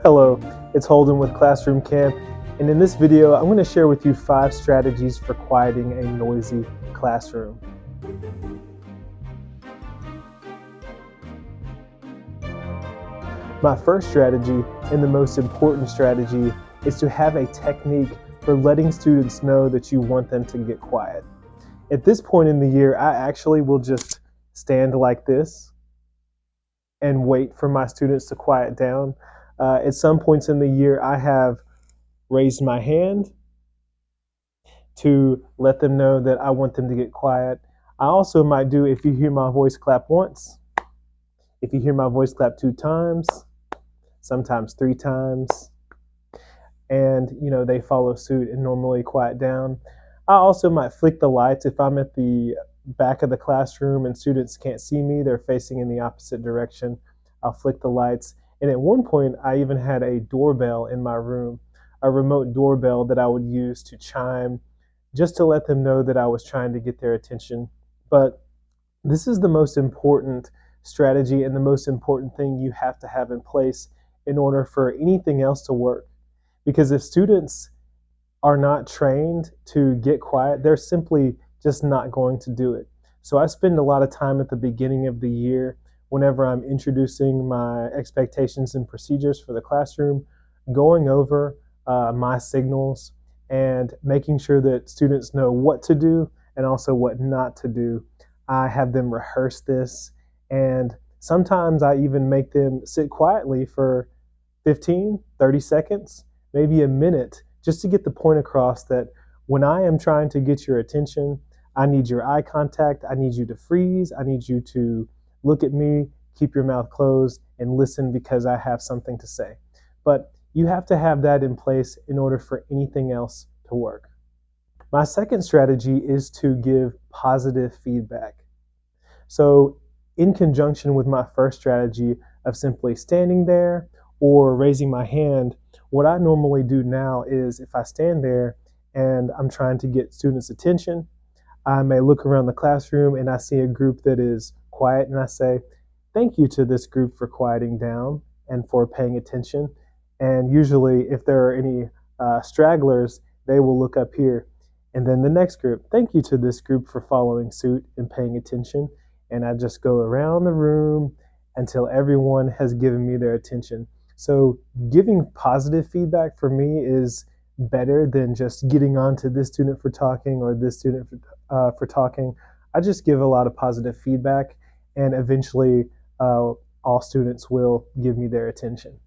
Hello, it's Holden with Classroom Camp, and in this video I'm going to share with you 5 strategies for quieting a noisy classroom. My first strategy, and the most important strategy, is to have a technique for letting students know that you want them to get quiet. At this point in the year, I actually will just stand like this and wait for my students to quiet down. At some points in the year, I have raised my hand to let them know that I want them to get quiet. I also might do, if you hear my voice, clap once. If you hear my voice, clap 2 times, sometimes 3 times. And, they follow suit and normally quiet down. I also might flick the lights if I'm at the back of the classroom and students can't see me, they're facing in the opposite direction. I'll flick the lights. And at one point, I even had a doorbell in my room, a remote doorbell that I would use to chime just to let them know that I was trying to get their attention. But this is the most important strategy and the most important thing you have to have in place in order for anything else to work. Because if students are not trained to get quiet, they're simply just not going to do it. So I spend a lot of time at the beginning of the year whenever I'm introducing my expectations and procedures for the classroom, going over my signals and making sure that students know what to do and also what not to do. I have them rehearse this, and sometimes I even make them sit quietly for 15, 30 seconds, maybe a minute, just to get the point across that when I am trying to get your attention, I need your eye contact, I need you to freeze, I need you to look at me, keep your mouth closed, and listen because I have something to say. But you have to have that in place in order for anything else to work. My second strategy is to give positive feedback. So, in conjunction with my first strategy of simply standing there or raising my hand, what I normally do now is if I stand there and I'm trying to get students' attention, I may look around the classroom and I see a group that is quiet and I say, thank you to this group for quieting down and for paying attention. And usually, if there are any stragglers, they will look up here. And then the next group, thank you to this group for following suit and paying attention. And I just go around the room until everyone has given me their attention. So giving positive feedback for me is better than just getting on to this student for talking or this student for talking. I just give a lot of positive feedback, and eventually all students will give me their attention.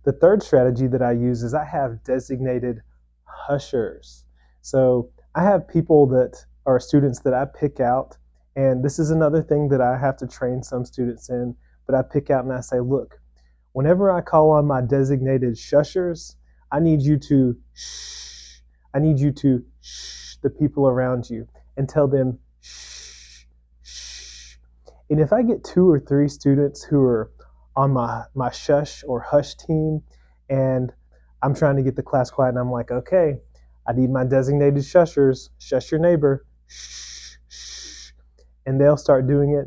The third strategy that I use is I have designated hushers. So I have people that are students that I pick out, and this is another thing that I have to train some students in, but I pick out and I say, look, whenever I call on my designated shushers, I need you to shh. I need you to shh the people around you and tell them shh, shh. And if I get 2 or 3 students who are on my shush or hush team and I'm trying to get the class quiet and I'm like, okay, I need my designated shushers, shush your neighbor, shh, shh, and they'll start doing it.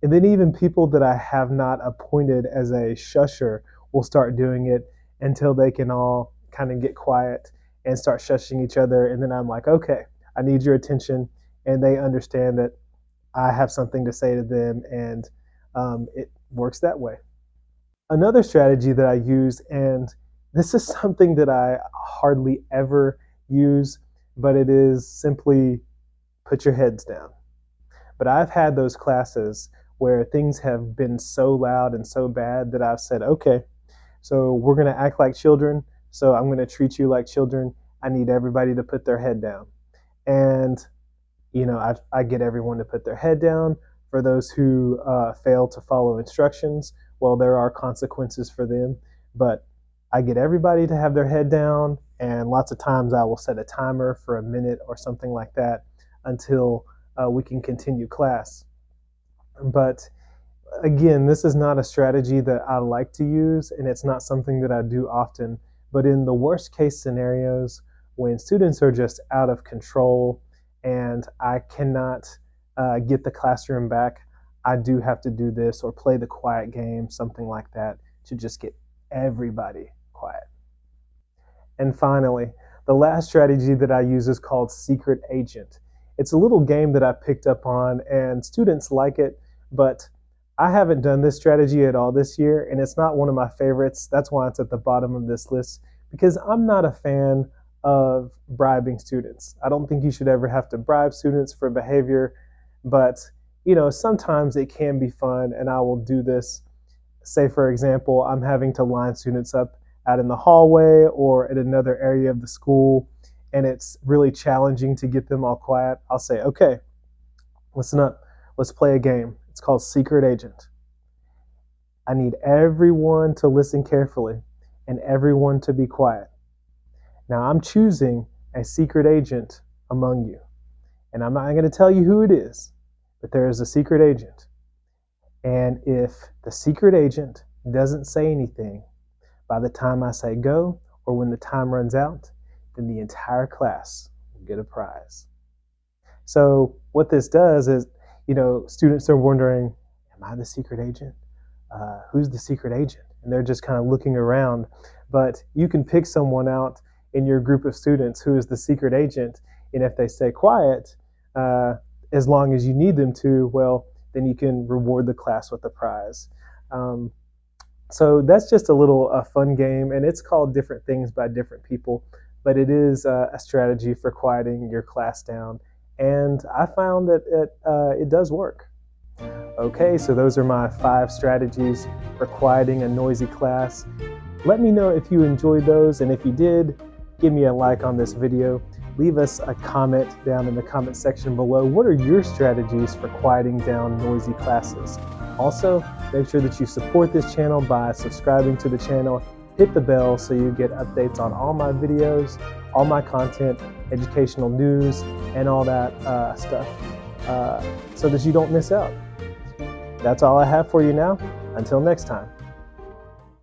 And then even people that I have not appointed as a shusher will start doing it until they can all kind of get quiet and start shushing each other. And then I'm like, okay, I need your attention. And they understand that I have something to say to them, and it works that way. Another strategy that I use, and this is something that I hardly ever use, but it is simply put your heads down. But I've had those classes where things have been so loud and so bad that I've said, okay, so we're going to act like children. So I'm going to treat you like children. I need everybody to put their head down. And, I get everyone to put their head down. For those who fail to follow instructions, well, there are consequences for them. But I get everybody to have their head down. And lots of times I will set a timer for a minute or something like that until we can continue class. But again, this is not a strategy that I like to use, and it's not something that I do often. But in the worst case scenarios, when students are just out of control and I cannot get the classroom back, I do have to do this or play the quiet game, something like that, to just get everybody quiet. And finally, the last strategy that I use is called Secret Agent. It's a little game that I picked up on, and students like it, but I haven't done this strategy at all this year, and it's not one of my favorites. That's why it's at the bottom of this list, because I'm not a fan of bribing students. I don't think you should ever have to bribe students for behavior, but sometimes it can be fun, and I will do this. Say, for example, I'm having to line students up out in the hallway or at another area of the school, and it's really challenging to get them all quiet. I'll say, okay, listen up. Let's play a game. It's called Secret Agent. I need everyone to listen carefully and everyone to be quiet. Now, I'm choosing a secret agent among you, and I'm not going to tell you who it is, but there is a secret agent. And if the secret agent doesn't say anything by the time I say go or when the time runs out, then the entire class will get a prize. So what this does is, students are wondering, am I the secret agent? Who's the secret agent? And they're just kind of looking around. But you can pick someone out in your group of students who is the secret agent. And if they stay quiet, as long as you need them to, well, then you can reward the class with a prize. So that's just a little fun game, and it's called different things by different people, but it is a strategy for quieting your class down, and I found that it does work. Okay, so those are my 5 strategies for quieting a noisy class. Let me know if you enjoyed those, and if you did, give me a like on this video. Leave us a comment down in the comment section below. What are your strategies for quieting down noisy classes? Also, make sure that you support this channel by subscribing to the channel. Hit the bell so you get updates on all my videos, all my content, educational news, and all that stuff so that you don't miss out. That's all I have for you now. Until next time.